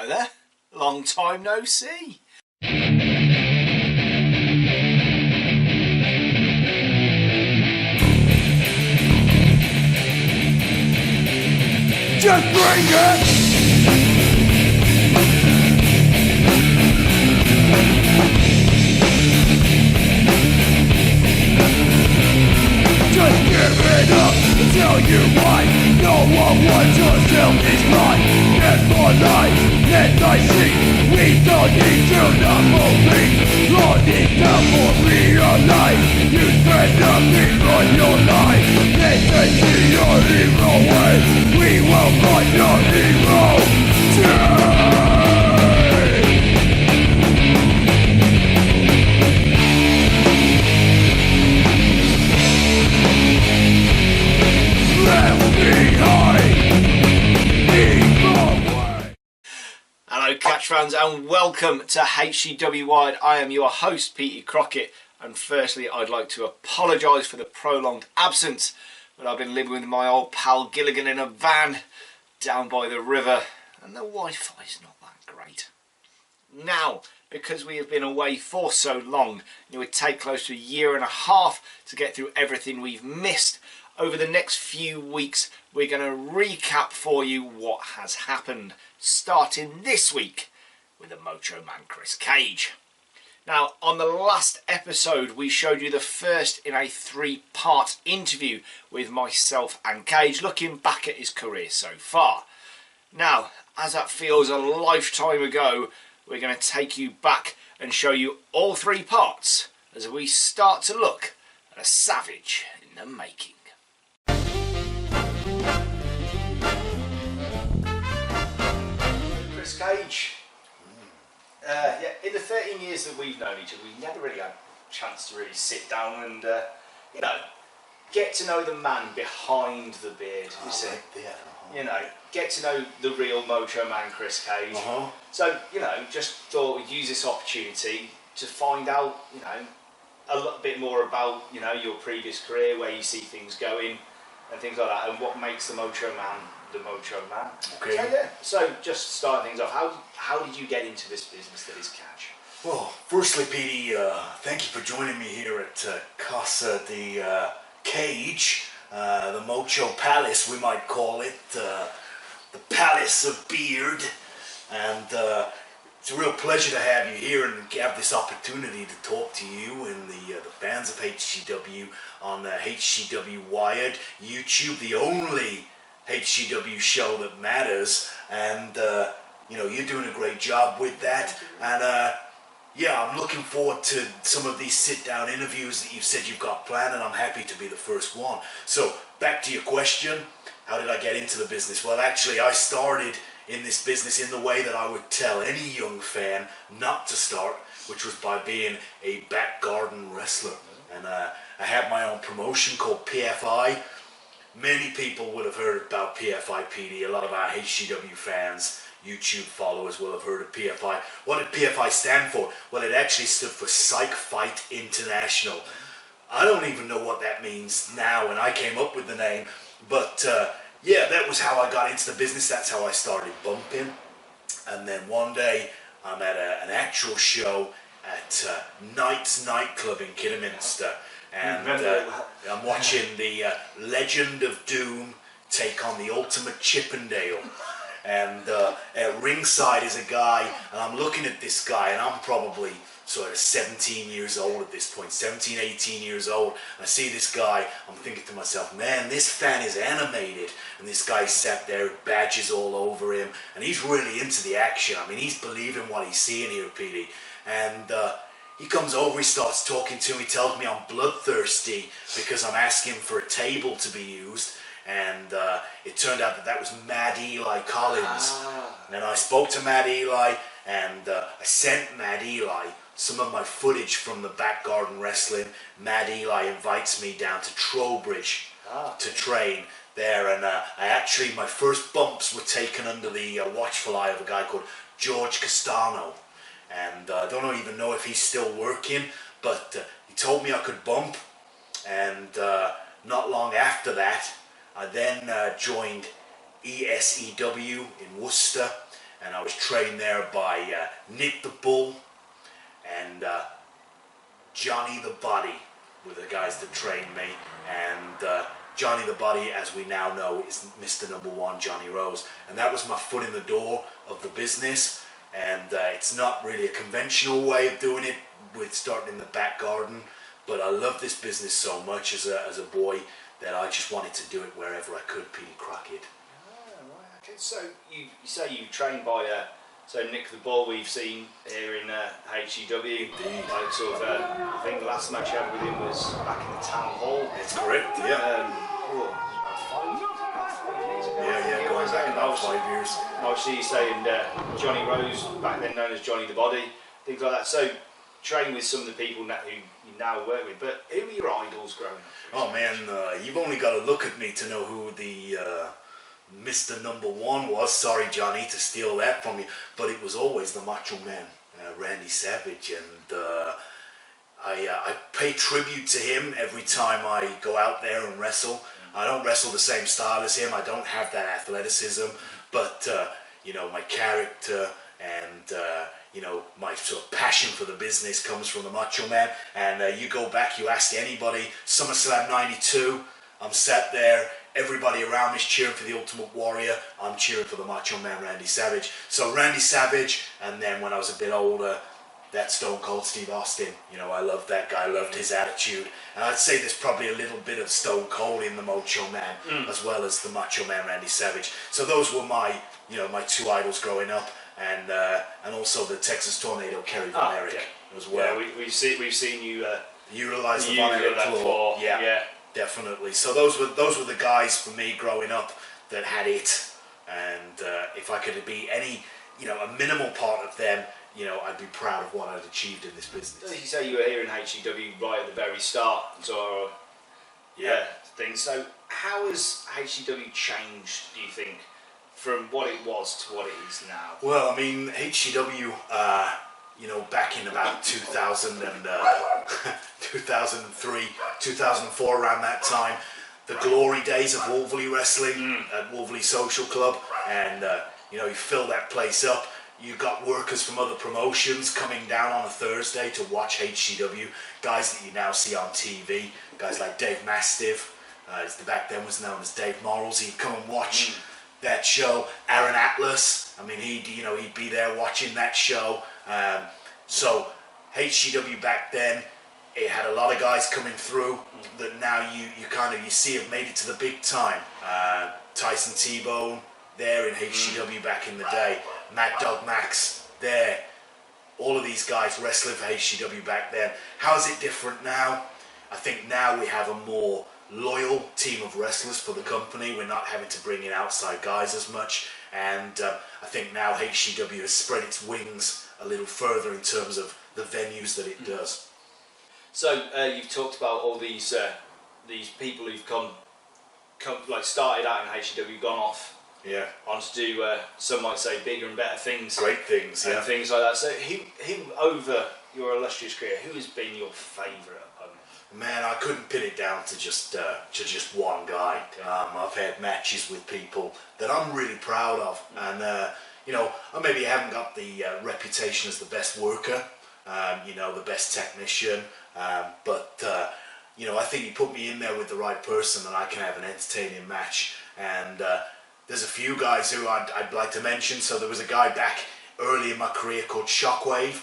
Hello there, long time no see. Just bring it! Just give it up and tell you why no one wants us help this life. Get for life, let I see. We don't need to number me. Running down for real life. You spend nothing on your life. Listen to your hero way. We will find your hero. Hello Catch fans and welcome to HCW Wyred. I am your host Petey Crockett, and firstly I'd like to apologise for the prolonged absence, but I've been living with my old pal Gilligan in a van down by the river and the Wi-Fi's not that great. Now, because we have been away for so long, it would take close to a year and a half to get through everything we've missed. Over the next few weeks, we're going to recap for you what has happened, starting this week with the Mocho Man Chris Cage. Now, on the last episode, we showed you the first in a three-part interview with myself and Cage, looking back at his career so far. Now, as that feels a lifetime ago, we're going to take you back and show you all three parts as we start to look at a savage in the making. Chris Cage. In the 13 years that we've known each other, we've never really had a chance to really sit down and, get to know the man behind the beard. Get to know the real Mocho Man Chris Cage. So, just thought we'd use this opportunity to find out, a little bit more about, your previous career, where you see things going and things like that, and what makes the Mocho Man the Mocho Man. Okay. So just starting things off, how did you get into this business that is Catch? Well, firstly, Petey, thank you for joining me here at Casa de Cage, the Mocho Palace, we might call it, the Palace of Beard, and it's a real pleasure to have you here and have this opportunity to talk to you and the fans of HCW on HCW Wyred YouTube, the only HCW show that matters, and you're doing a great job with that, and I'm looking forward to some of these sit-down interviews that you've said you've got planned, and I'm happy to be the first one. So, back to your question, how did I get into the business? Well, actually, I started in this business in the way that I would tell any young fan not to start, which was by being a back garden wrestler. And I had my own promotion called PFI. Many people would have heard about PFI PD. A lot of our HCW fans, YouTube followers will have heard of PFI. What did PFI stand for? Well, it actually stood for Psych Fight International. I don't even know what that means now, and I came up with the name, but that was how I got into the business. That's how I started bumping. And then one day, I'm at an actual show at Knight's Nightclub in Kidderminster, and I'm watching the Legend of Doom take on the Ultimate Chippendale. And at ringside is a guy, and I'm looking at this guy, and I'm probably sort of 17 years old at this point, 17, 18 years old. And I see this guy, I'm thinking to myself, man, this fan is animated. And this guy sat there with badges all over him, and he's really into the action. I mean, he's believing what he's seeing here, Petey. And he comes over, he starts talking to me, he tells me I'm bloodthirsty because I'm asking for a table to be used. And it turned out that was Mad Eli Collins. And I spoke to Mad Eli, and I sent Mad Eli some of my footage from the back garden wrestling. Mad Eli invites me down to Trowbridge to train there, and my first bumps were taken under the watchful eye of a guy called George Castano. And I don't even know if he's still working, but he told me I could bump, and not long after that, I then joined ESEW in Worcester, and I was trained there by Nick the Bull and Johnny the Body were the guys that trained me, and Johnny the Body, as we now know, is Mr. Number One, Johnny Rose, and that was my foot in the door of the business. And it's not really a conventional way of doing it, with starting in the back garden, but I love this business so much as a boy that I just wanted to do it wherever I could, Petey Crockett. Oh, right, okay. So you say you trained by so Nick the Bull we've seen here in HEW. Indeed. Like sort of, I think the last match you had with him was back in the town hall. That's correct, yeah. Yeah, going back about 5 years. Obviously, you saying Johnny Rose, back then known as Johnny the Body, things like that. So, train with some of the people who you now work with. But who were your idols growing up? Oh man, you've only got to look at me to know who the Mr. Number One was. Sorry, Johnny, to steal that from you, but it was always the Macho Man, Randy Savage, and I pay tribute to him every time I go out there and wrestle. I don't wrestle the same style as him. I don't have that athleticism, but you know, my character and you know, my sort of passion for the business comes from the Macho Man. And you go back, you ask anybody, SummerSlam '92, I'm sat there, everybody around me is cheering for the Ultimate Warrior, I'm cheering for the Macho Man, Randy Savage. So Randy Savage, and then when I was a bit older, that Stone Cold Steve Austin. You know, I loved that guy, loved his attitude. And I'd say there's probably a little bit of Stone Cold in the Macho Man, as well as the Macho Man, Randy Savage. So those were my, you know, my two idols growing up, and also the Texas Tornado, Kerry Von Erich, as well. Yeah, we've seen you utilize the Von Erich claw. Yeah, definitely. So those were the guys for me growing up that had it. And if I could be any, you know, a minimal part of them, you know, I'd be proud of what I'd achieved in this business. As you say, you were here in HEW right at the very start, so things. So how has HEW changed, do you think, from what it was to what it is now? Well, I mean, HEW, you know, back in about 2000 and 2003, 2004, around that time, the glory days of Wolverley Wrestling at Wolverley Social Club, and you know, you fill that place up. You got workers from other promotions coming down on a Thursday to watch HCW, guys that you now see on TV, guys like Dave Mastiff, back then was known as Dave Morals. He'd come and watch that show. Aaron Atlas, I mean, he'd be there watching that show. So HCW back then, it had a lot of guys coming through that now you see have made it to the big time. Tyson T-Bone there in HCW back in the day. Mad Dog Max there. All of these guys wrestling for HCW back then. How is it different now? I think now we have a more loyal team of wrestlers for the company. We're not having to bring in outside guys as much, and I think now HCW has spread its wings a little further in terms of the venues that it does. So you've talked about all these people who've come like started out in HCW, gone off. Yeah. On to do, some might say, bigger and better things. Great things, and things like that. So who over your illustrious career, who has been your favourite opponent? Man, I couldn't pin it down to just one guy. Okay. I've had matches with people that I'm really proud of, and you know, I maybe haven't got the reputation as the best worker, you know, the best technician, but you know, I think you put me in there with the right person, and I can have an entertaining match. And there's a few guys who I'd like to mention. So there was a guy back early in my career called Shockwave,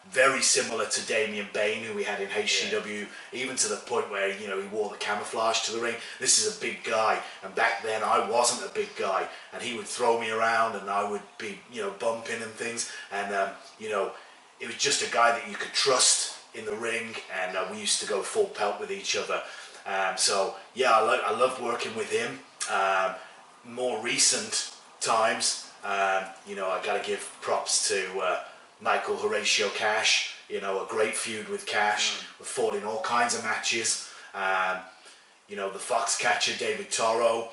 very similar to Damien Bain, who we had in HCW, even to the point where, you know, he wore the camouflage to the ring. This is a big guy, and back then I wasn't a big guy, and he would throw me around, and I would be, you know, bumping and things, and you know, it was just a guy that you could trust in the ring, and we used to go full pelt with each other. So yeah, I loved working with him. More recent times, you know, I got to give props to Michael Horatio Cash. You know, a great feud with Cash. We fought in all kinds of matches. You know, the Foxcatcher David Toro,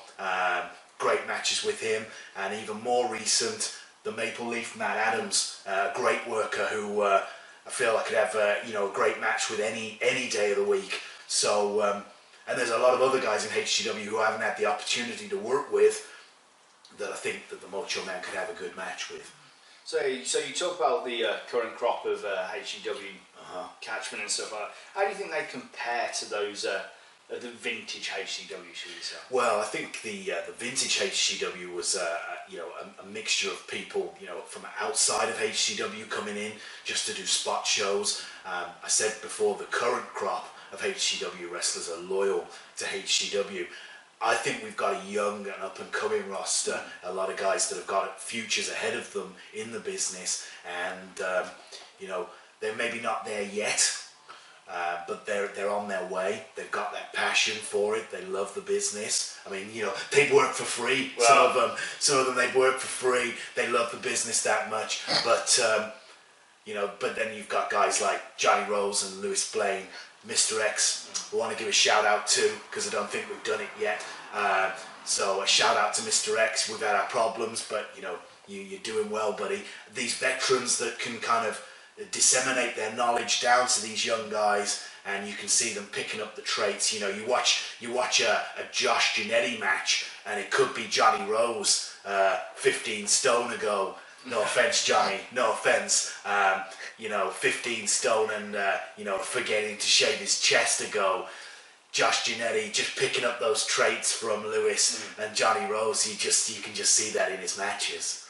great matches with him, and even more recent, the Maple Leaf Matt Adams, great worker who I feel I could have you know, a great match with any day of the week. So. And there's a lot of other guys in HCW who I haven't had the opportunity to work with, that I think that the Macho Man could have a good match with. So you talk about the current crop of HEW catchmen and stuff like that. How do you think they compare to those the vintage HCW, should we say? Well, I think the vintage HCW was a mixture of people from outside of HCW coming in just to do spot shows. I said before, the current crop of HCW wrestlers are loyal to HCW. I think we've got a young and up and coming roster, a lot of guys that have got futures ahead of them in the business, and they're maybe not there yet, but they're on their way. They've got that passion for it. They love the business. I mean, they'd work for free. Wow. Some of them they'd work for free. They love the business that much, but but then you've got guys like Johnny Rose and Lewis Blaine, Mr. X, I want to give a shout out to, because I don't think we've done it yet. So a shout out to Mr. X. We've had our problems, but you're doing well, buddy. These veterans that can kind of disseminate their knowledge down to these young guys, and you can see them picking up the traits. You watch a Josh Giannetti match, and it could be Johnny Rose 15 stone ago. No offense, Johnny. No offense. 15 stone and forgetting to shave his chest ago. Josh Giannetti just picking up those traits from Lewis and Johnny Rose. You can just see that in his matches.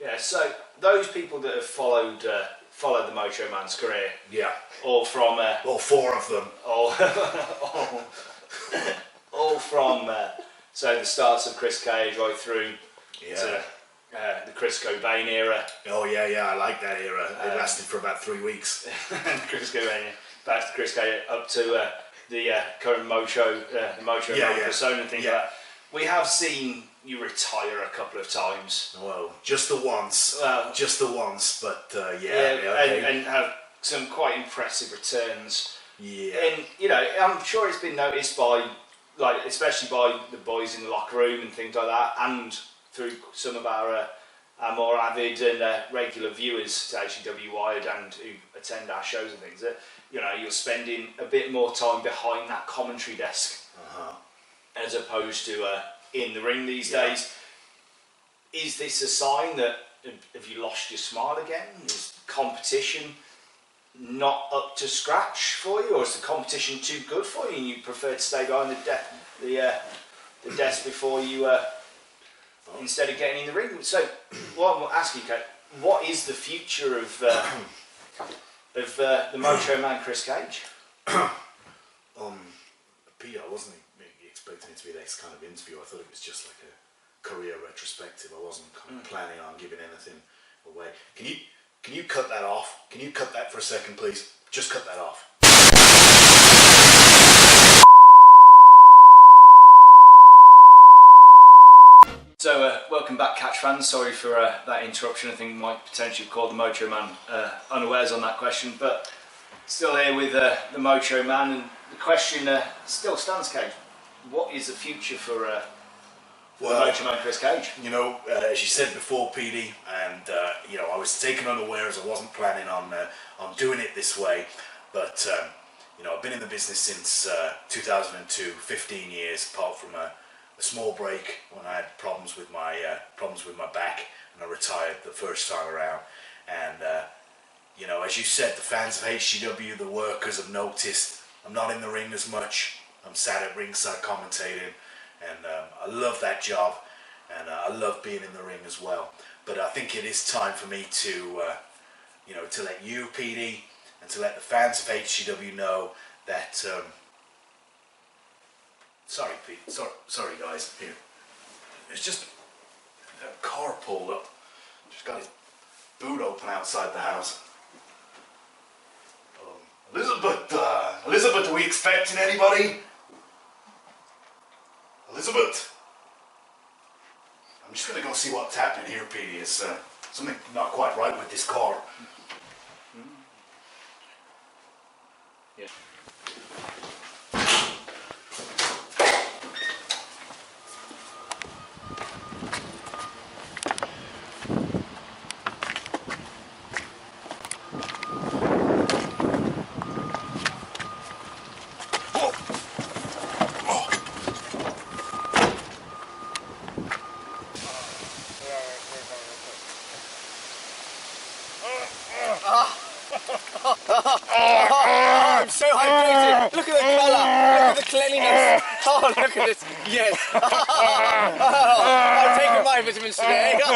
Yeah. So those people that have followed the Macho Man's career. Yeah. All from. All four of them. All from. So the starts of Chris Cage right through. Yeah. To, the Chris Cobain era. Oh yeah, I like that era. It lasted for about 3 weeks. Chris Cobain, back to Chris Cobain, up to the current Mocho, the Mocho persona and things like that. We have seen you retire a couple of times. Well, just the once. But okay. and have some quite impressive returns. Yeah. And I'm sure it's been noticed by, especially by the boys in the locker room and things like that, and through some of our more avid and regular viewers to HCW Wyred and who attend our shows and things, that you're spending a bit more time behind that commentary desk as opposed to in the ring these days. Is this a sign that have you lost your smile again? Is competition not up to scratch for you, or is the competition too good for you and you prefer to stay behind the desk before you instead of getting in the ring? So, what I'm asking you, Kate, what is the future of the Macho Man Chris Cage? Peter, I wasn't expecting it to be this kind of interview. I thought it was just like a career retrospective. I wasn't kind of planning on giving anything away. Can you cut that off? Can you cut that for a second, please? Just cut that off. So, welcome back, Catch fans. Sorry for that interruption. I think we might potentially call the Mocho Man unawares on that question, but still here with the Mocho Man, and the question still stands, Cage. What is the future for the Mocho Man Chris Cage? As you said before, PD, and I was taken unawares. I wasn't planning on doing it this way, but I've been in the business since 2002, 15 years, apart from a small break when I had problems with my back, and I retired the first time around. And as you said, the fans of HCW, the workers, have noticed I'm not in the ring as much. I'm sat at ringside commentating, and I love that job, and I love being in the ring as well. But I think it is time for me to let you, PD, and to let the fans of HCW know that. Sorry, Pete. Sorry, guys. Here. It's just a car pulled up. Just got his boot open outside the house. Elizabeth, are we expecting anybody? Elizabeth? I'm just going to go see what's happening here, Petey. It's something not quite right with this car. Yeah. look at the colour. Look at the cleanliness. Oh, look at this. Yes. I'm taking my vitamins today. Oh,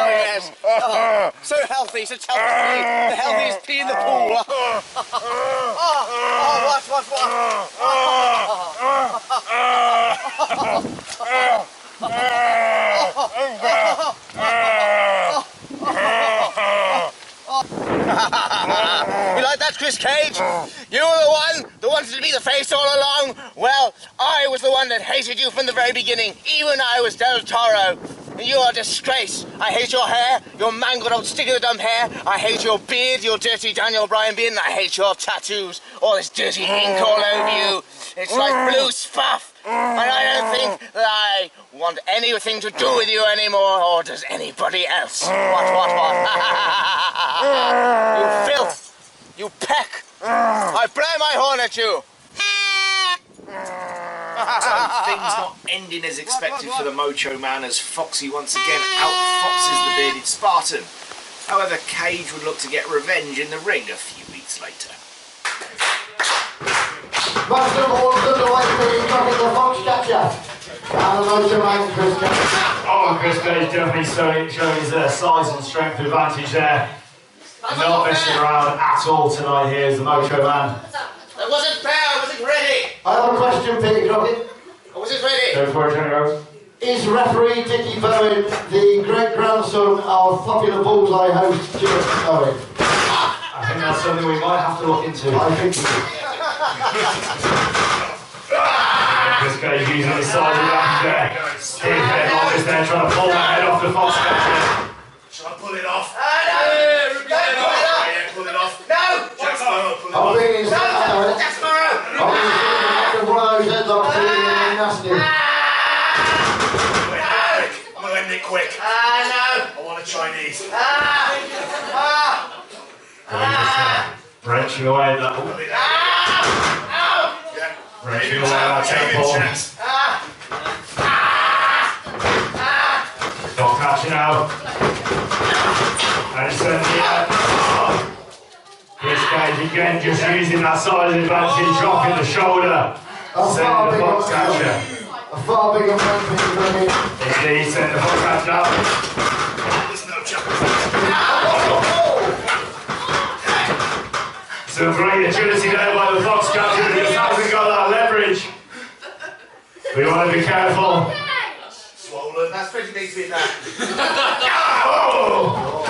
yes. Oh, so healthy, such healthy. The healthiest pee in the pool. What? You like that, Chris Cage? You were the one that wanted to be the face all along? Well, I was the one that hated you from the very beginning. Even I was Del Toro. And you are a disgrace. I hate your hair, your mangled old stick-in-the-dump hair. I hate your beard, your dirty Daniel Bryan beard. And I hate your tattoos, all this dirty ink all over you. It's like blue spuff. And I don't think that I want anything to do with you anymore, or does anybody else? What? You filth! You peck! I blow my horn at you! So things not ending as expected for the Mocho Man, as Foxy once again outfoxes the bearded Spartan. However, Cage would look to get revenge in the ring a few weeks later. Match number 1's underway, being dropping the Fox Catcher. And the Mocho Man, Chris Cage. Oh, Chris Cage definitely showing his size and strength advantage there. Not messing around at all tonight here is the Mocho Man. I wasn't fair, I wasn't ready! I have a question, Peter Crockett. I wasn't ready! Go for it, Johnny Rose. Is referee Dickie Bowen the great-grandson of popular bullseye host Stuart Bowen? I think that's something we might have to look into. I think so. Chris Cage using his size advantage there. Steve Headlockers there trying to pull that head off the Fox Catcher. Shall I pull it off? No! Pull it off. No! Jack Sparrow, pull it I'm off. being Jack Sparrow! I'm one of those headlocks really nasty. I'm going to end it quick. No! I want a Chinese. Wrenching away at that. Wrenching away at that temple. Fox Catcher now. And it's Chris Cage again just using that size advantage, dropping the shoulder. Sending the Fox Catcher. A far bigger man for you, Benny. Indeed, sending the Fox Catcher out. There's no chance. Some great agility there by the Fox Catcher, but he just hasn't got that leverage. We want to be careful. Swollen. That's pretty big to be that. Oh!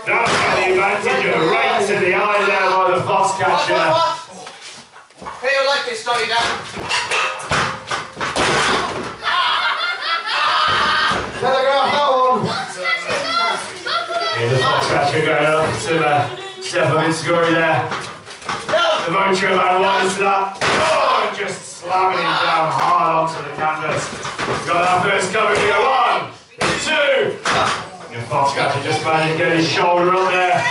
That's got the advantage of right to the eye there by the Fox Catcher. Hey, you like this, Donny Dan? Telegraph that one. Here's the Fox Catcher going up to step of his scory there. The Mocho Man wants that. Oh, just slamming him down hard onto the canvas. Got that first cover here. 1, 2. The Fox Catcher just managed to get his shoulder up there.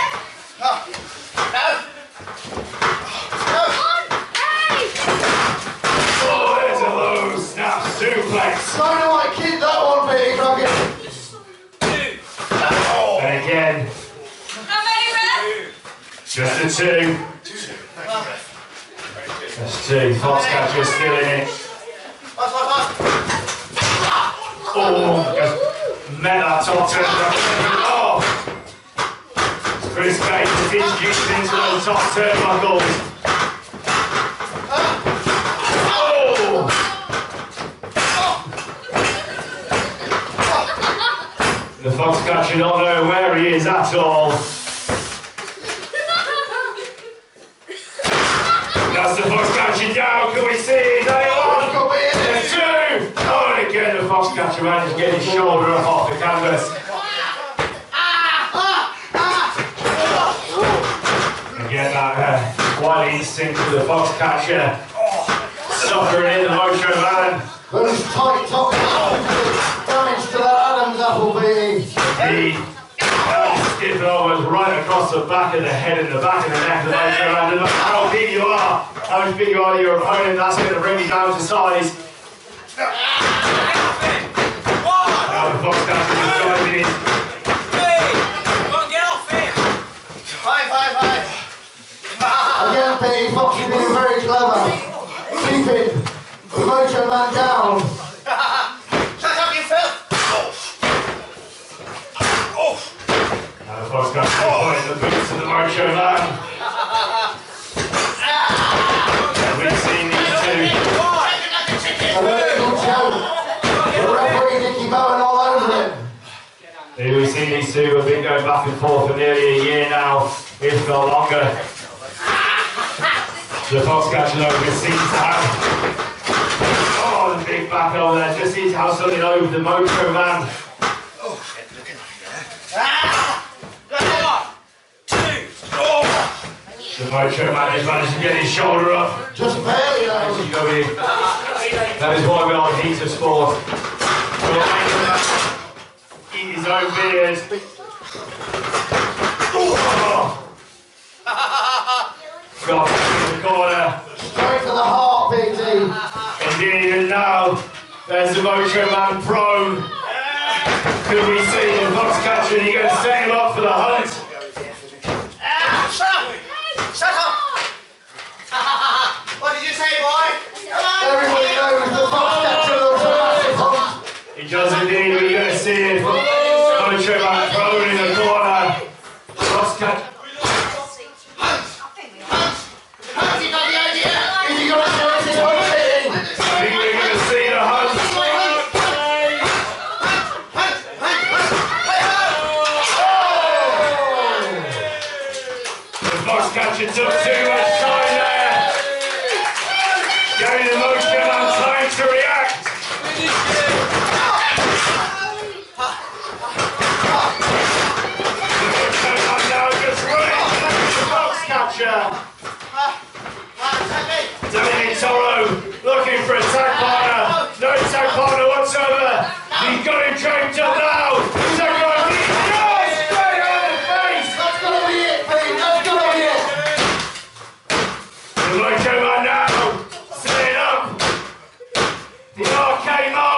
Oh, there's a low snap suplex. Dynamite kid that one, Peter Crockett. And again, just a 2. That's 2. Fox Catcher still in it. Oh, just met that top turn. Oh! Chris Cage is introduced into those top turnbuckles. Oh! The Fox Catcher not knowing where he is at all. That's the Fox Catcher down. Can we see? Is that it? 1, there's 2. Oh, and again the Fox Catcher managed to get his shoulder up off the canvas. Again that wild instinct of the Fox Catcher. Suffering in the Mocho Man. Those tight top damage to that Adam's apple, Peter. The skip was right across the back of the head and the back of the neck of the Mocho Man. No matter how big you are, how much bigger are your opponent, that's going to bring you down to size. Now the Fox Catcher is driving in. Again, Peter, Fox is being very clever. between these two have been going back and forth for nearly a year now, if not longer. The Foxcatcher over seems to have... Oh, the big back over there just seems to have something over the Mocho Man. Oh, shit, look at that. 1, 2, oh! The Mocho Man has managed to get his shoulder up. Just barely though. That is why we are heat of sport. Eat his own beard. Oh. Got in the corner. Straight to the heart, BT. Indeed, and now there's the Mocho Man prone. Could we see the Foxcatcher? Are you going to set him up for the hunt? Shut up! Shut up! What did you say, boy? Everybody knows the Foxcatcher looks a massive hunt. He does indeed. Are you going to see it? Mocho Man prone in the corner. Foxcatcher. Foxcatcher took too much time there. Giving the Mocho Man time to react. The Mocho Man now just running through the Foxcatcher. Dominic Toro looking for a tag partner. No tag partner whatsoever. He's got him draped up now. Tag partner. Straight on the face. That's gonna be it, Pete. That's gonna be it. The Mocho Man now, setting up the RKO.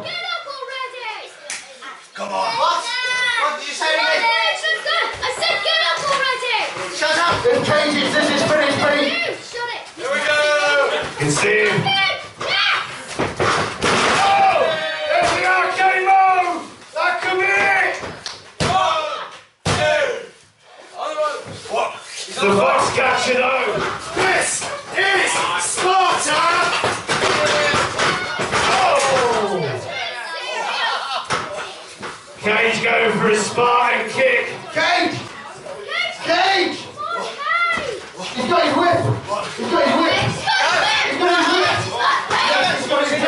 Get up already! Come on. What? What did you say to me? I said get up already! Shut up! In cages, this is finished, Pete. You, shut it! Here we go! You can see him. Oh! There's the RKO! That could be it! 1, 2. What? The Foxcatcher though. This is Sparta! Oh! Cage going for a Spartan kick. Cage! Cage! He's got his whip! He's got his whip! He's got his whip! Yes, he's got his whip!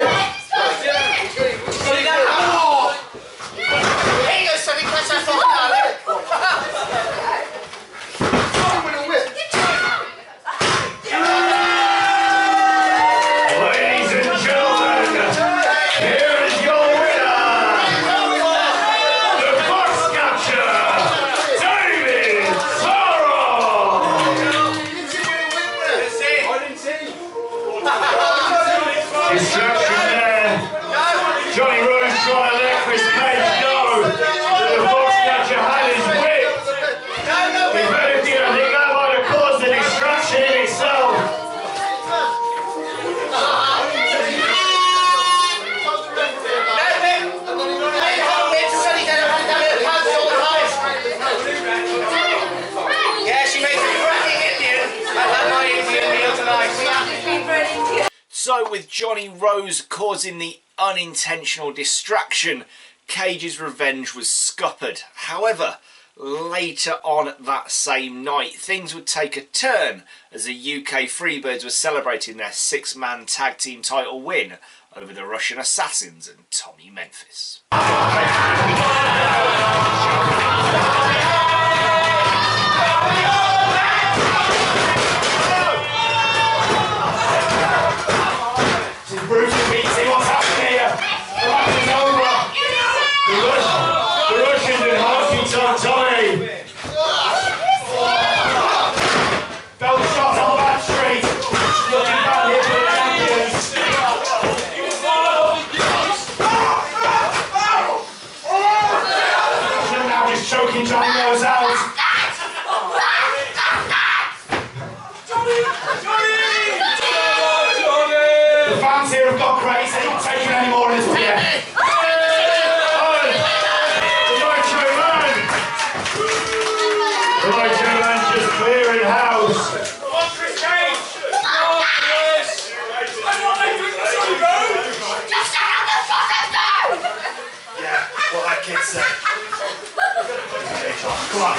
Here you go, Sonny. Catch that fucking darling. Ladies and gentlemen, here is your winner, the Foxcatcher, David Toro. Distraction there. Johnny Rose trying to let Chris Page know that the Foxcatcher had his whip. If anything, I think that might have caused the distraction in itself. Yeah, she makes me cracking Indian. I've had my Indian meal tonight. So with Johnny Rose causing the unintentional distraction, Cage's revenge was scuppered. However, later on that same night, things would take a turn as the UK Freebirds were celebrating their 6-man tag team title win over the Russian Assassins and Tommy Memphis. Bruce BT, what's happening here? The match is over. The Russians and Honky Tonk Tommy. Belt shot on Bad Street. Looking back here for the champions. They're now just choking Johnny Rose out. The fans here have got crazy. They're not taking any more of this beer. The Mocho Man just clearing house. Yeah, what that kid said. Come on.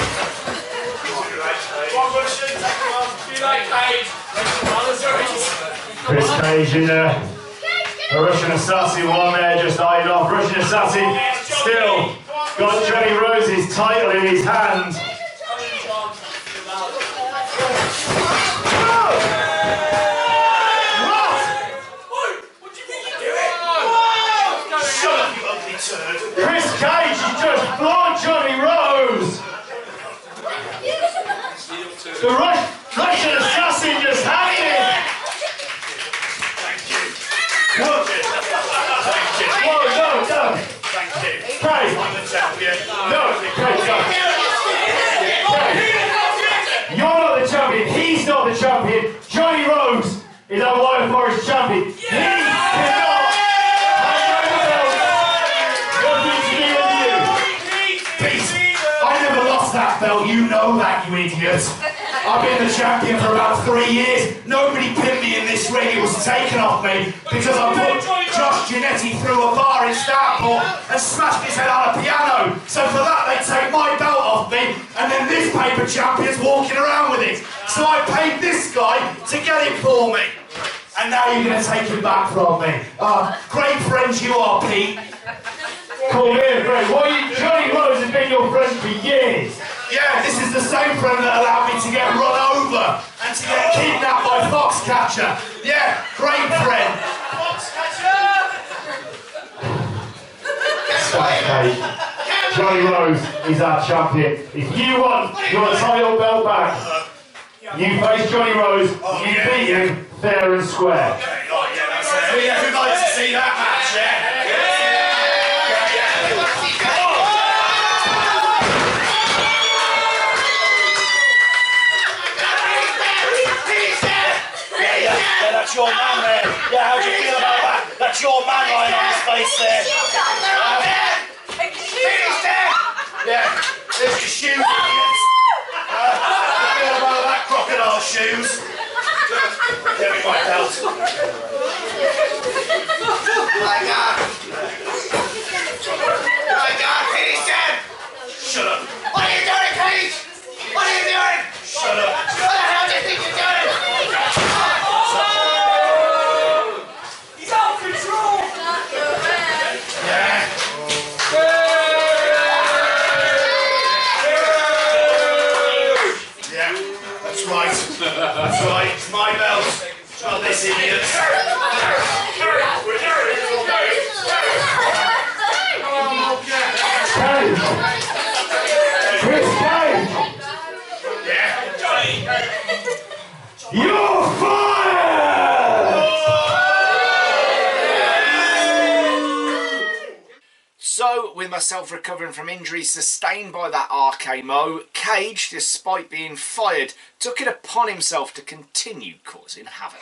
Chris Cage in there. The Russian assassin one there, just eyed off. Russian assassin still got Johnny Rose's title in his hand. Chris Cage has just floored Johnny Rose! The Russian assassin just had him! Thank you. Look. Thank you. Whoa, no. Thank you. Craig! I'm the champion. No, Craig, no. Craig, you're not the champion, he's not the champion. Johnny Rose is our Wyred Forest champion. He cannot that belt, you know that, you idiot. I've been the champion for about 3 years. Nobody pinned me in this ring. It was taken off me because I put Josh Giannetti through a bar in Stockport and smashed his head on a piano. So for that, they take my belt off me, and then this paper champion's walking around with it. So I paid this guy to get it for me. And now you're going to take it back from me. Great friends you are, Pete. Come here, friend. Johnny Rose has been your friend for years. Yeah, this is the same friend that allowed me to get run over and to get kidnapped by Foxcatcher. Yeah, great friend. Okay. Johnny Rose is our champion. If you want your title belt back, you face Johnny Rose, you beat him fair and square. Okay, oh yeah, that's it. Yeah, who'd like to see that match, yeah? That's your man there. Yeah, how do you feel about that? That's your man lying on his face there. Yeah, there's your shoes, idiots. How do you feel about that, crocodile shoes? Give me my belt. My God. My God, Pete's dead. Shut up. What are you doing, Pete? What are you doing? Shut up. What the hell do you think you're doing? That's right, it's my belt. It's not this idiot. Cage! Chris Cage! Yeah. You're fired! So, with myself recovering from injuries sustained by that RKO, Cage, despite being fired, took it upon himself to continue causing havoc.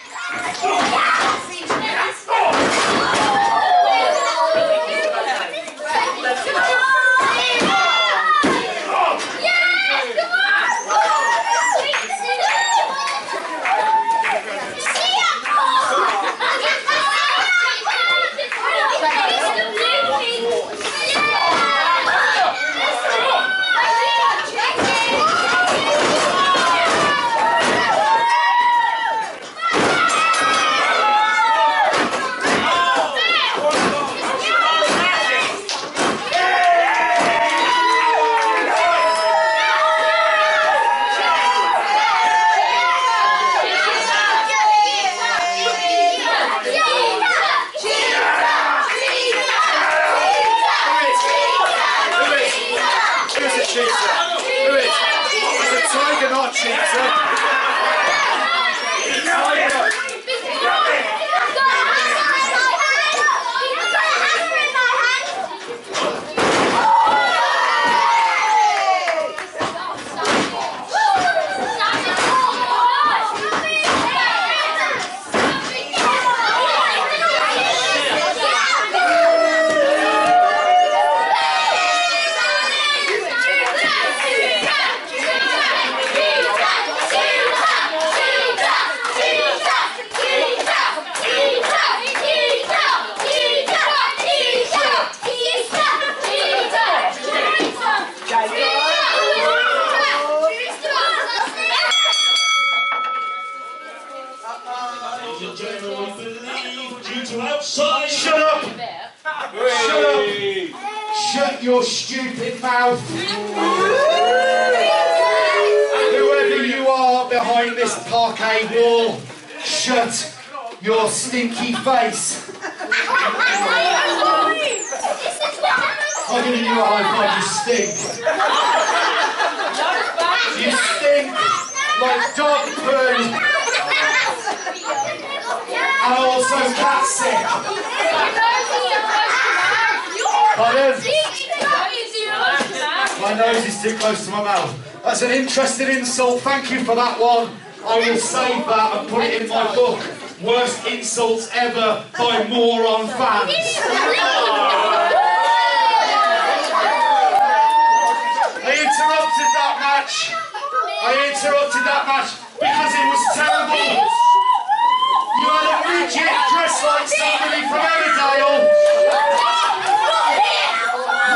up. Shut your stupid mouth. Whoever you are behind this parquet wall, shut your stinky face. I'll give you a high five, you stink. You stink like dog poo and also cat sick. Pardon? My nose is too close to my mouth. That's an interesting insult, thank you for that one. I will save that and put it in my book. Worst insults ever by moron fans. I interrupted that match because it was terrible. You had a midget dressed like somebody from Emmerdale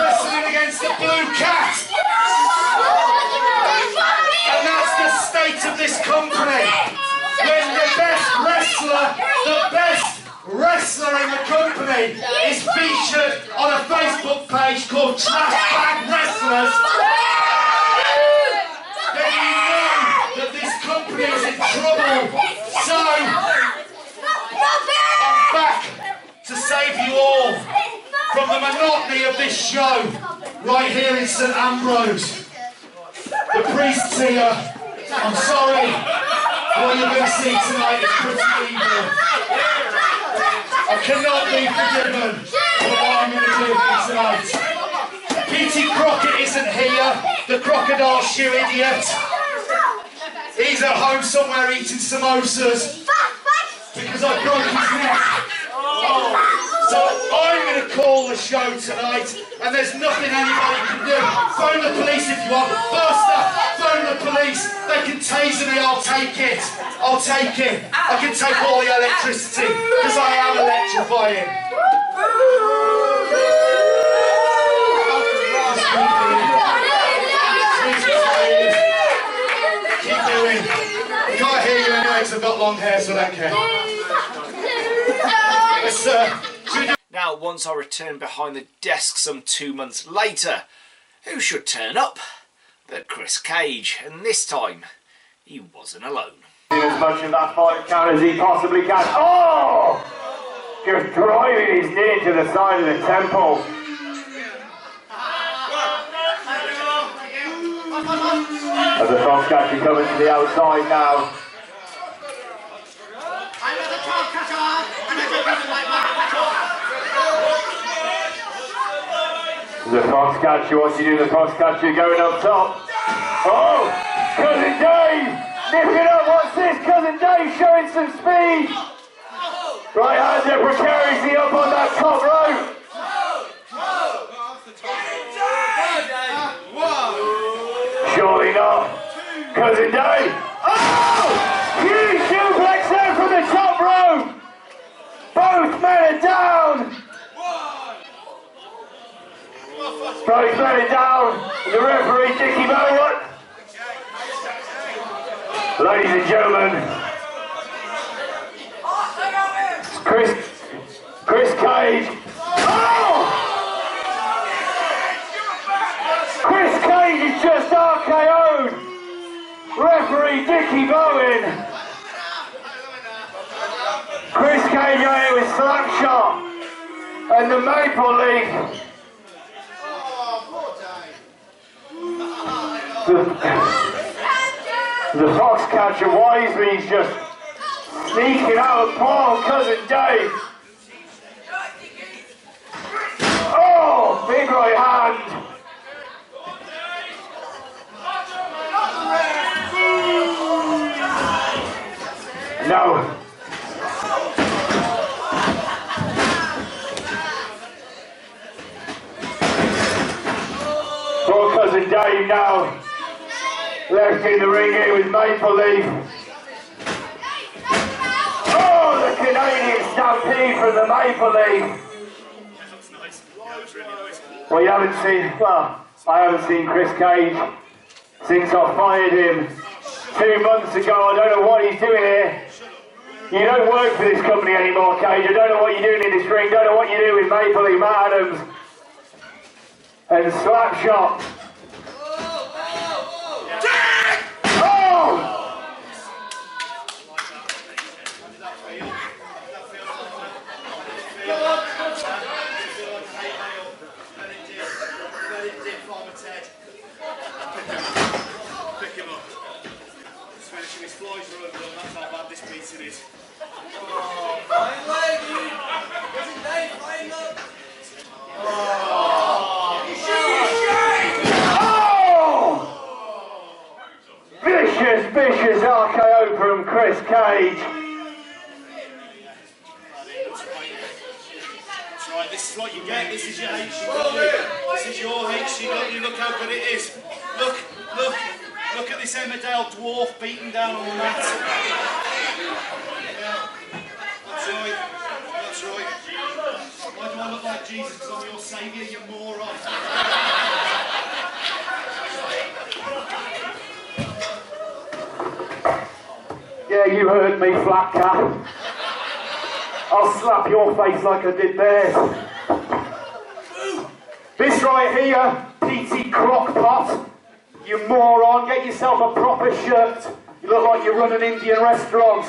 wrestling against the blue cat. And that's the state of this company. When the best wrestler in the company is featured on a Facebook page called Trash Bag Wrestlers, then you know that this company is in trouble. So, I'm back to save you all from the monotony of this show right here in St Ambrose. The priest's here. I'm sorry. What you're going to see tonight is pretty evil. I cannot be forgiven for what I'm going to do here tonight. Petey Crockett isn't here, the crocodile shoe idiot. He's at home somewhere eating samosas because I broke his neck. So I'm going to call the show tonight, and there's nothing anybody can do. Phone the police if you want. Buster, phone the police. They can taser me, I'll take it. I'll take it. I can take all the electricity, because I am electrifying. Keep doing. I can't hear you anyway because I've got long hair, so I don't care. Yes, sir. Now, once I return behind the desk some 2 months later, who should turn up but Chris Cage, and this time he wasn't alone. As much of that fight count as he possibly can. Oh! Just driving his knee into the side of the temple. As the front catcher coming to the outside now. The fox catcher, what's he doing? The fox catcher going up top. Oh! Cousin Dave! Nip it up, what's this? Cousin Dave showing some speed! Right hand there precariously up on that top rope. Surely not. Cousin Dave! Oh! Huge suplex there from the top rope! Both men are down! Both men are down. The referee, Dickie Bowen. Ladies and gentlemen, Chris Cage. Oh! Chris Cage is just RKO'd. Referee Dickie Bowen. Chris Cage out here with Slapshot and the Maple Leaf. The fox catcher wisely is just sneaking out of poor cousin Dave. Oh, big right hand. No. Poor cousin Dave now. Left in the ring here with Maple Leaf. Oh, the Canadian stampede from the Maple Leaf. Well, you haven't seen, I haven't seen Chris Cage since I fired him 2 months ago. I don't know what he's doing here. You don't work for this company anymore, Cage. I don't know what you're doing in this ring. Don't know what you do with Maple Leaf, Matt Adams. and slap shot. Oh! Pick him up. Just finishing his flies are undone, that's how bad this beating is. Oh, fine lady! What's his name? Fine look! Vicious, vicious RKO from Chris Cage. That's right, this is what you get, this is your HCW. This is your HCW, look how good it is. Look, look, look at this Emmerdale dwarf beaten down on the mat. That's right, that's right. Why do I look like Jesus? Because I'm your saviour, you moron. Yeah, you heard me, flat cap. I'll slap your face like I did theirs. This right here, PT Crockpot, you moron, get yourself a proper shirt. You look like you run an Indian restaurant.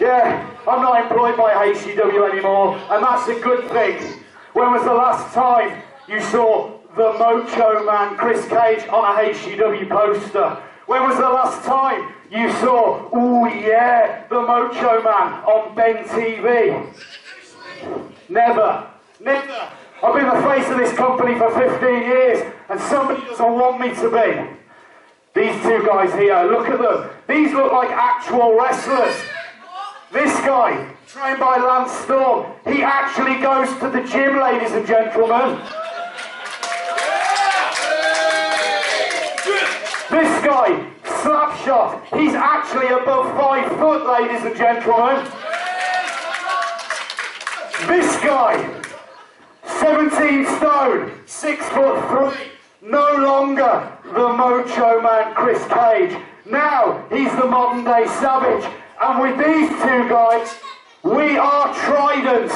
Yeah, I'm not employed by HCW anymore, and that's a good thing. When was the last time you saw the Mocho Man Chris Cage on a HCW poster? When was the last time you saw, ooh yeah, the Mocho Man on Ben TV? Never. Never. I've been the face of this company for 15 years, and somebody doesn't want me to be. These two guys here, look at them. These look like actual wrestlers. This guy, trained by Lance Storm, he actually goes to the gym, ladies and gentlemen. This guy, Slapshot, he's actually above 5 foot, ladies and gentlemen. This guy, 17 stone, 6'3", no longer the Mocho Man Chris Cage. Now he's the modern day Savage. And with these two guys, we are Trident.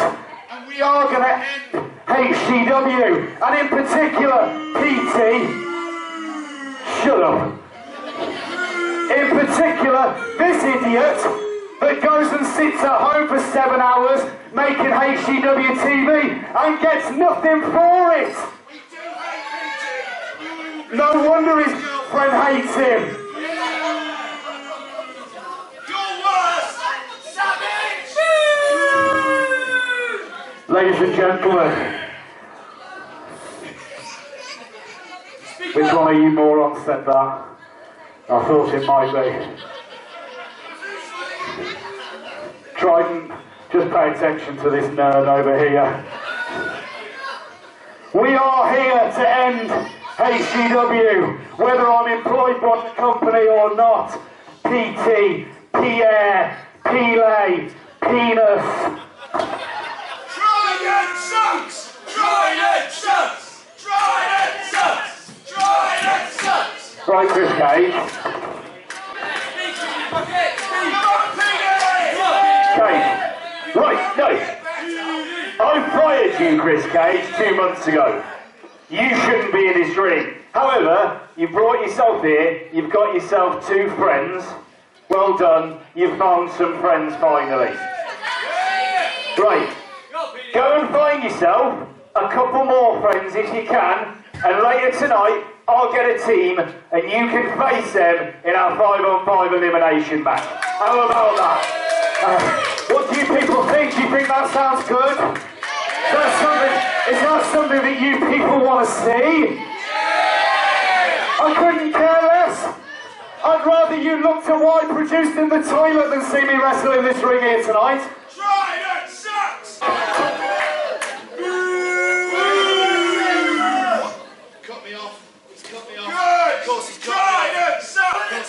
And we are going to end HCW. And in particular, PT. Shut up. In particular, this idiot that goes and sits at home for 7 hours making HCW TV and gets nothing for it. No wonder his girlfriend hates him. Ladies and gentlemen, which one of you morons said that? I thought it might be. Trident, just pay attention to this nerd over here. We are here to end HCW, whether I'm employed by the company or not. PT, Pierre, Pele, Penis. Trident sucks! Trident sucks! Trident sucks! Trident sucks! Right, Chris Cage. Cage. Right, no. I fired you, Chris Cage, 2 months ago. You shouldn't be in this ring. However, you brought yourself here, you've got yourself 2 friends. Well done, you've found some friends finally. Right. Go and find yourself a couple more friends if you can, and later tonight I'll get a team and you can face them in our 5-on-5 elimination match. How about that? What do you people think? Do you think that sounds good? Is that something that you people want to see? I couldn't care less. I'd rather you looked at what I produced in the toilet than see me wrestle in this ring here tonight. Trident sucks! Cut me off. He's cut me off. Good! Of course he's cut Trident sucks!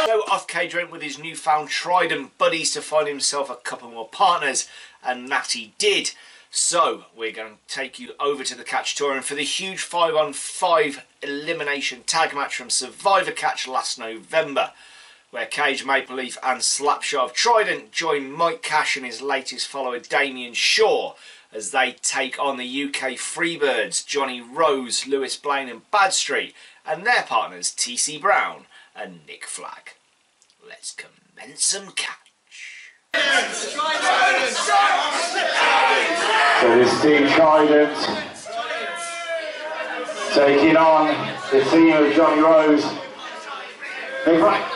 So off Cage went with his newfound Trident buddies to find himself a couple more partners, and that he did. So we're going to take you over to the Catch Tour and for the huge 5-on-5 elimination tag match from Survivor Catch last November. where Cage Maple Leaf and Slapshot of Trident join Mike Cash and his latest follower Damien Shaw as they take on the UK Freebirds, Johnny Rose, Lewis Blaine and Badstreet, and their partners TC Brown and Nick Flagg. Let's commence some catch. So this team Trident taking on the team of Johnny Rose. Big right.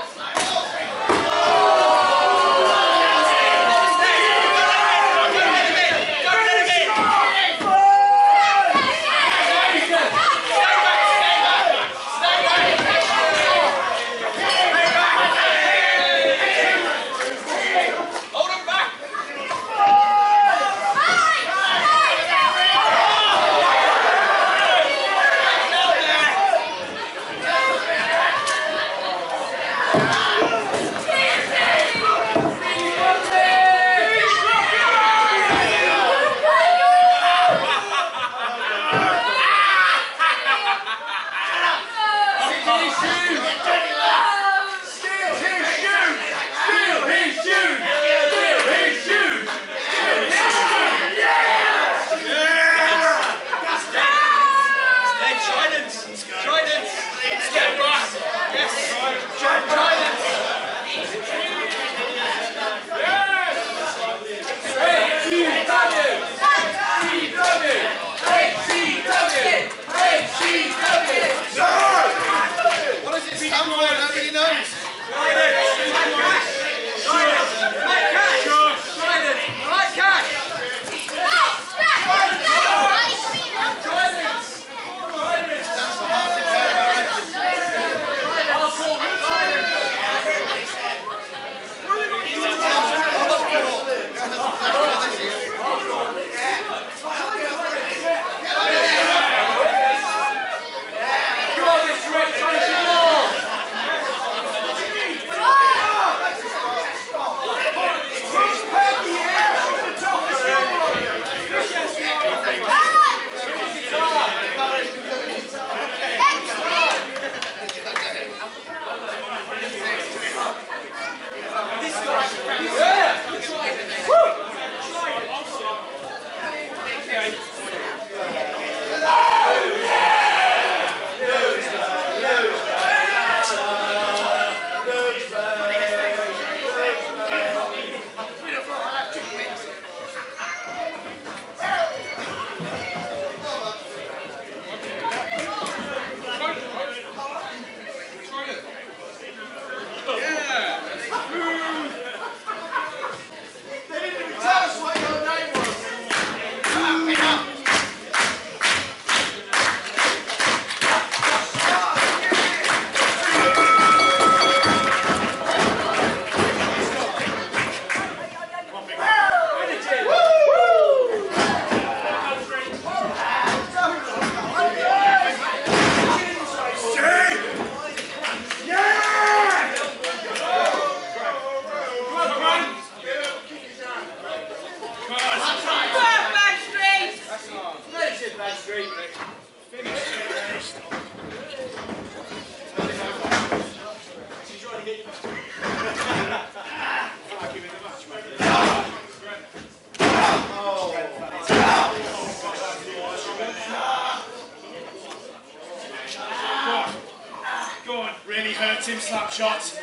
Really hurts him, Slapshot.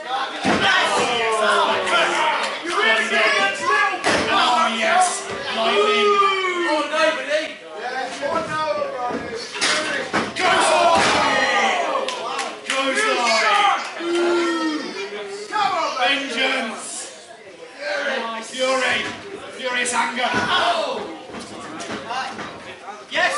Oh yes, lightning. Vengeance! Fury! Furious anger! Yes!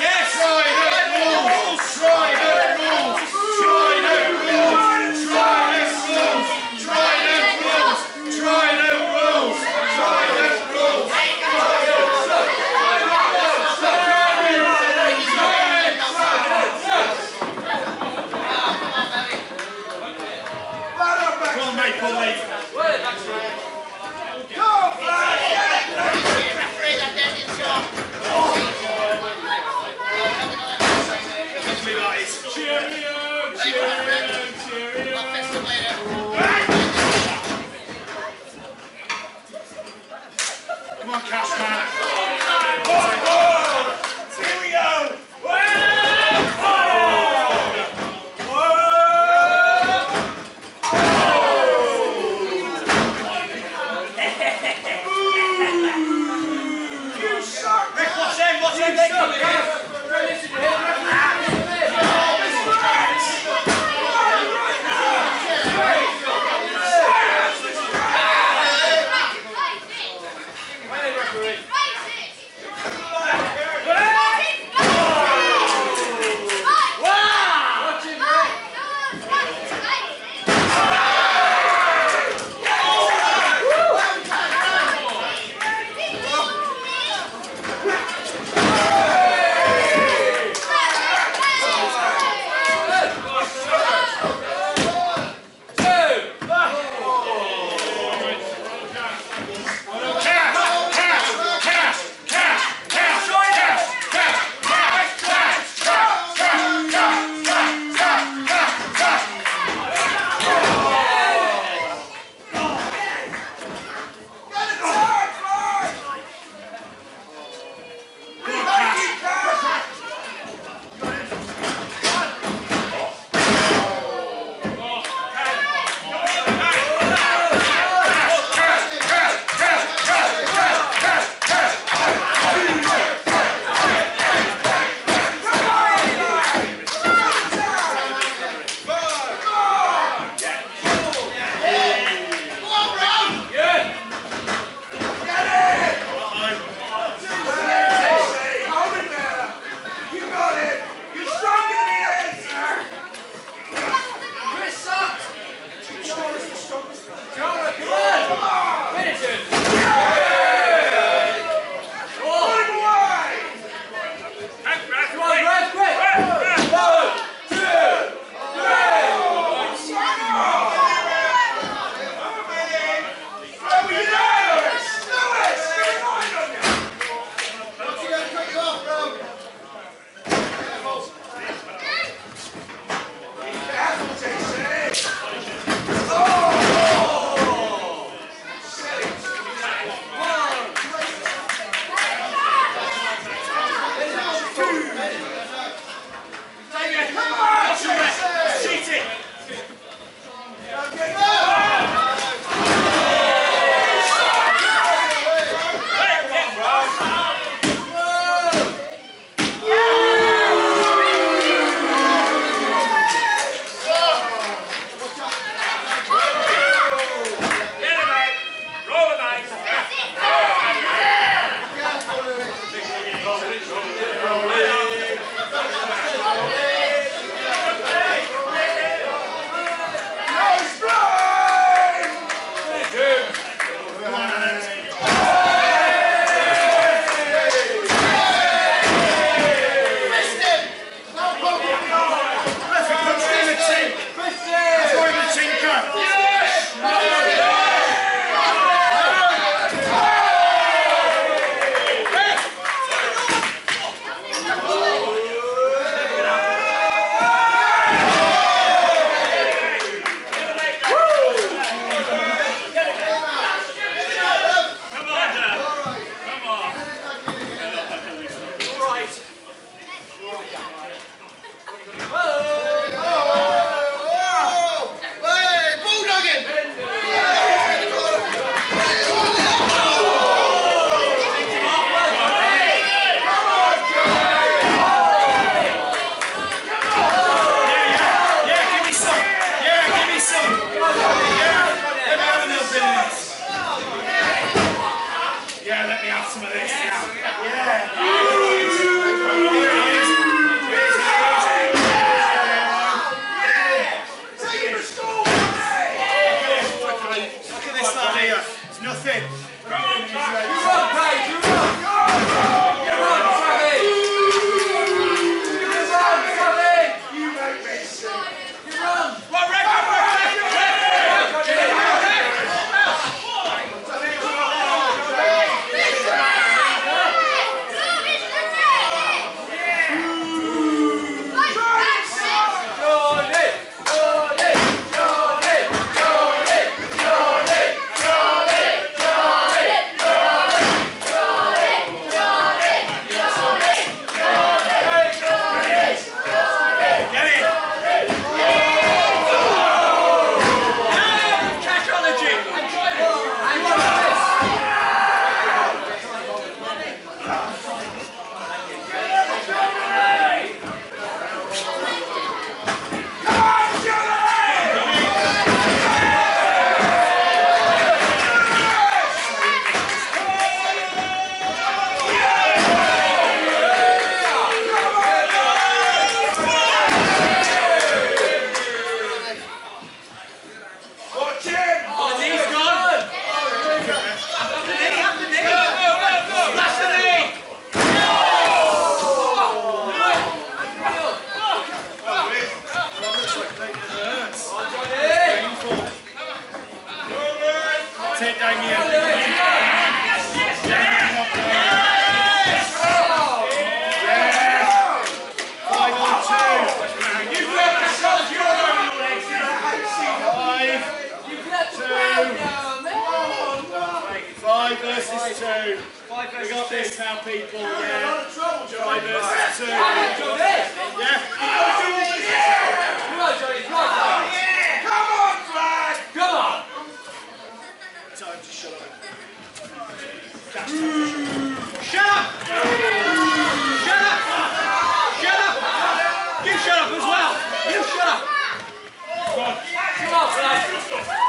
Yes! Come on, Cash Man. Here we go. We got this now, people. Yeah. Joy versus 2. Come on! Time to shut up. Shut up! Shut up! Shut up! You shut up as well! You shut up! Come on, lad!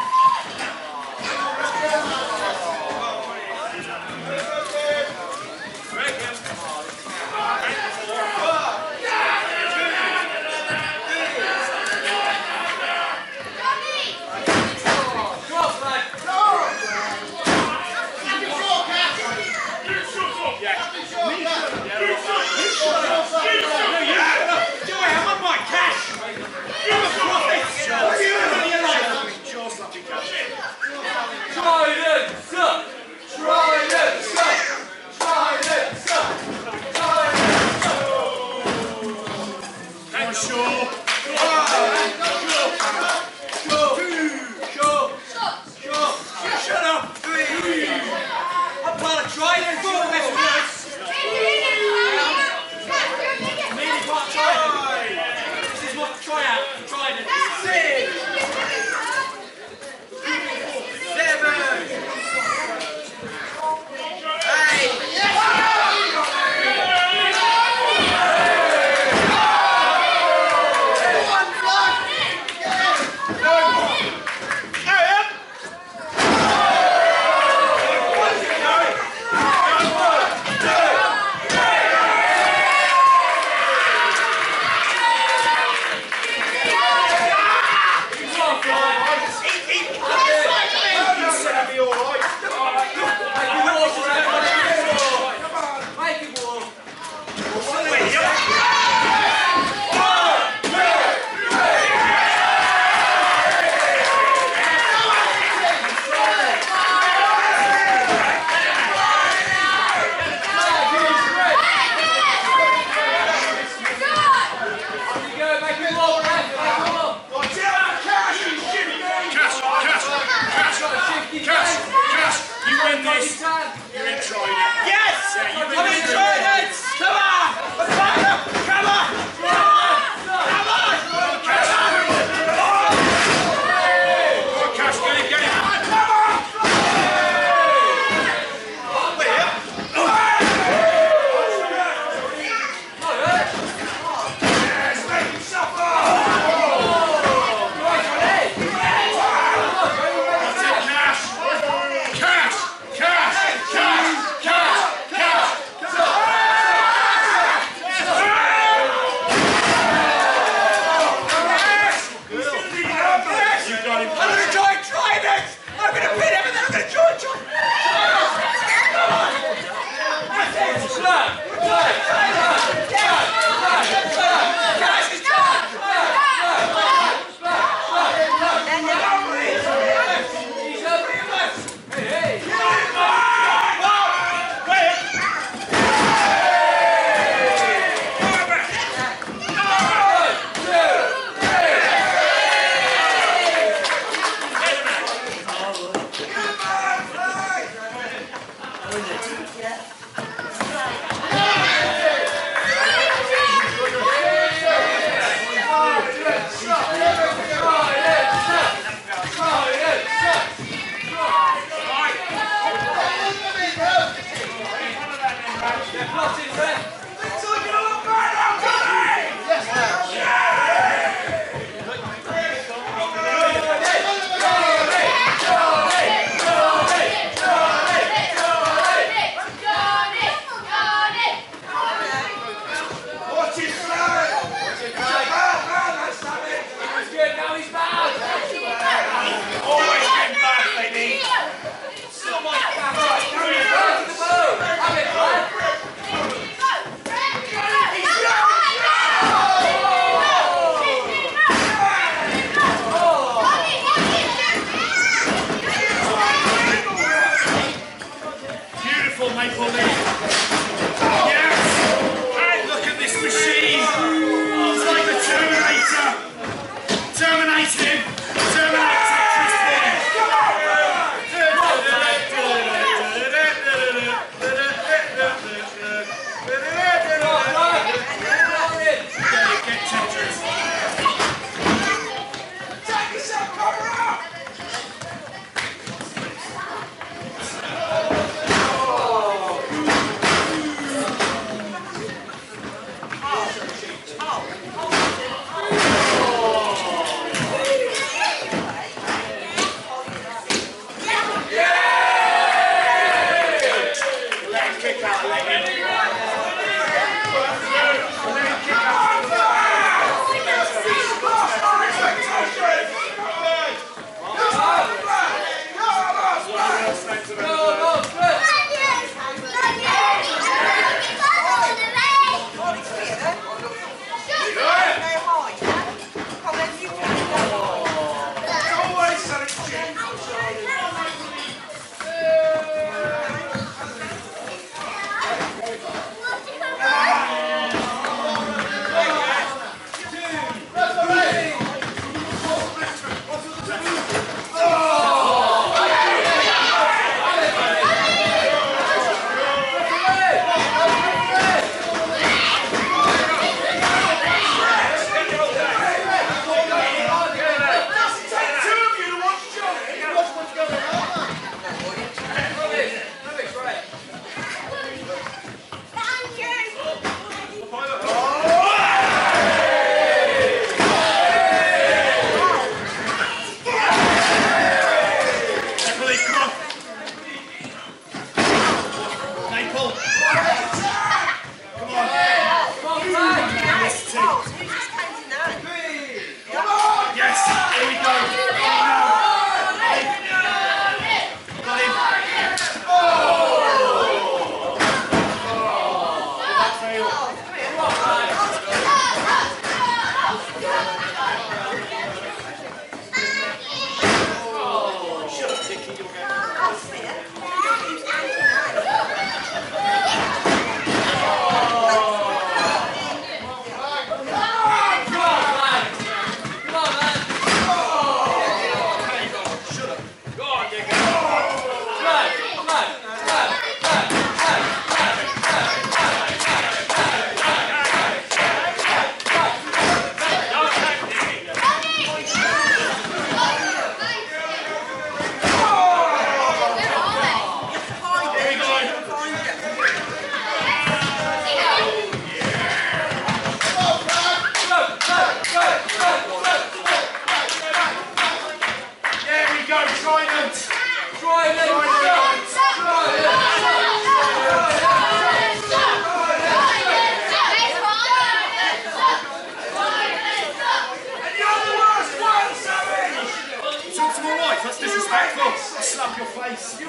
off your face.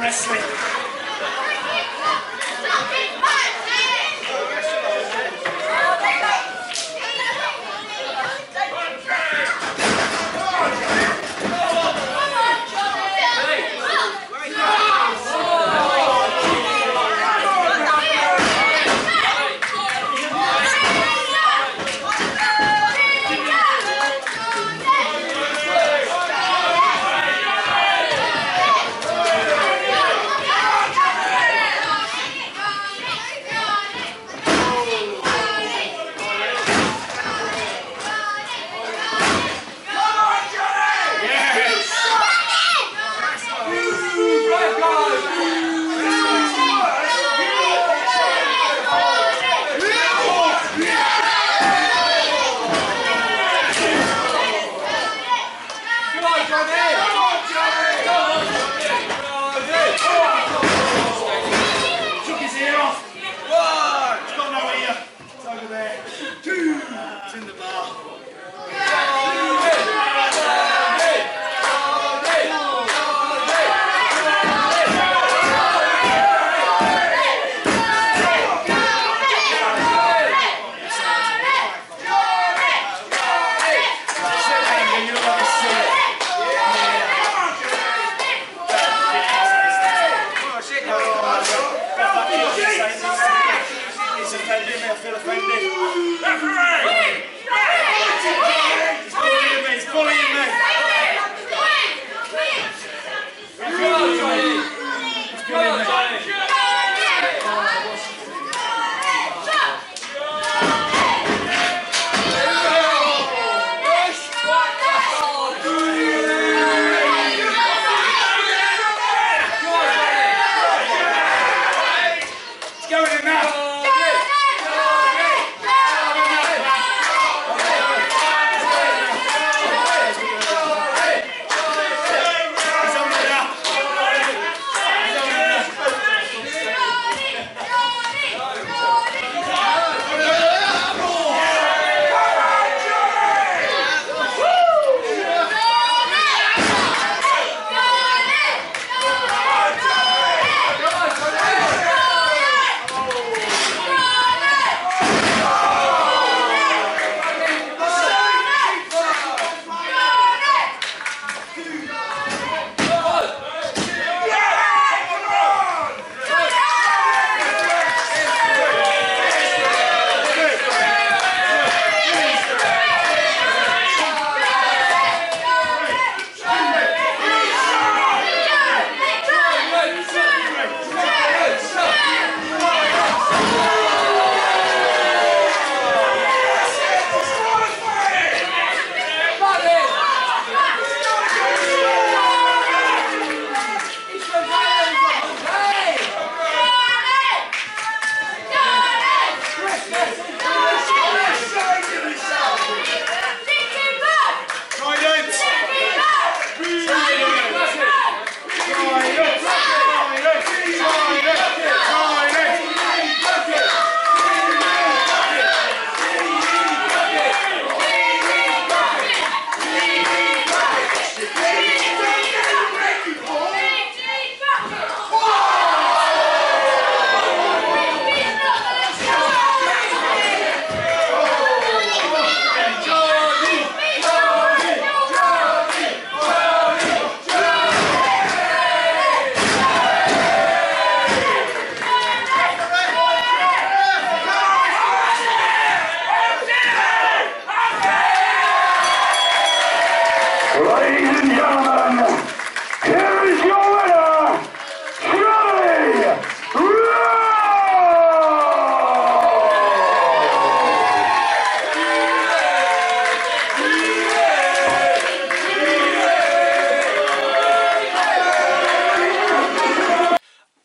wrestling.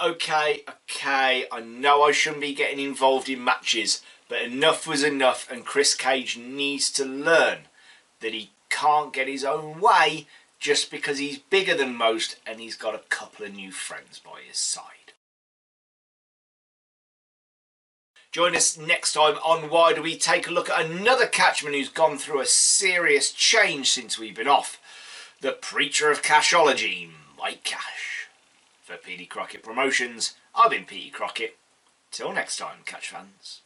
Okay, I know I shouldn't be getting involved in matches, but enough was enough, and Chris Cage needs to learn that he can't get his own way just because he's bigger than most and he's got a couple of new friends by his side. Join us next time on Wyred, we take a look at another catchman who's gone through a serious change since we've been off. The preacher of cashology, Mike Cash. For PD Crockett Promotions, I've been Petey Crockett. Till next time, catch fans.